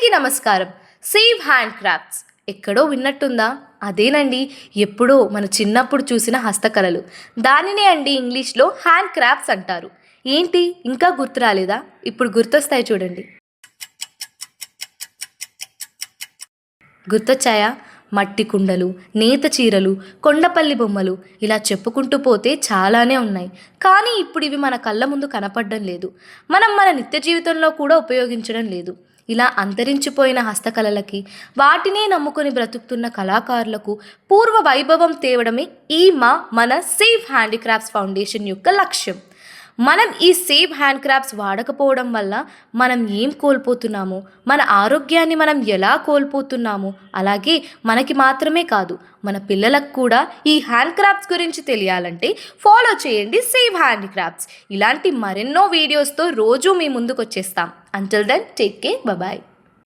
అందరికీ నమస్కారం. Save hand crafts ఎక్కడో విన్నట్టుందా? అదేనండి, ఎప్పుడో మన చిన్నప్పుడు చూసిన హస్తకళలు. దానినే అండి ఇంగ్లీష్లో హ్యాండ్ క్రాఫ్ట్స్ అంటారు. ఏంటి ఇంకా గుర్తు రాలేదా? ఇప్పుడు గుర్తొస్తాయి చూడండి. గుర్తొచ్చాయా? మట్టి కుండలు, నేత చీరలు, కొండపల్లి బొమ్మలు, ఇలా చెప్పుకుంటూ పోతే చాలానే ఉన్నాయి. కానీ ఇప్పుడు ఇవి మన కళ్ళ ముందు కనపడడం లేదు. మనం మన నిత్య జీవితంలో కూడా ఉపయోగించడం లేదు. ఇలా అంతరించిపోయిన హస్తకళలకి, వాటినే నమ్ముకొని బ్రతుకుతున్న కళాకారులకు పూర్వ వైభవం తేవడమే మన సేవ్ హ్యాండీక్రాఫ్ట్స్ ఫౌండేషన్ యొక్క లక్ష్యం. మనం ఈ సేవ్ హ్యాండ్ క్రాఫ్ట్స్ వాడకపోవడం వల్ల మనం ఏం కోల్పోతున్నామో, మన ఆరోగ్యాన్ని మనం ఎలా కోల్పోతున్నామో, అలాగే మనకి మాత్రమే కాదు మన పిల్లలకు కూడా ఈ హ్యాండ్ క్రాఫ్ట్స్ గురించి తెలియాలంటే ఫాలో చేయండి సేవ్ హ్యాండ్ క్రాఫ్ట్స్. ఇలాంటి మరెన్నో వీడియోస్తో రోజు మీ ముందుకు వచ్చేస్తాం. Until then take care, bye.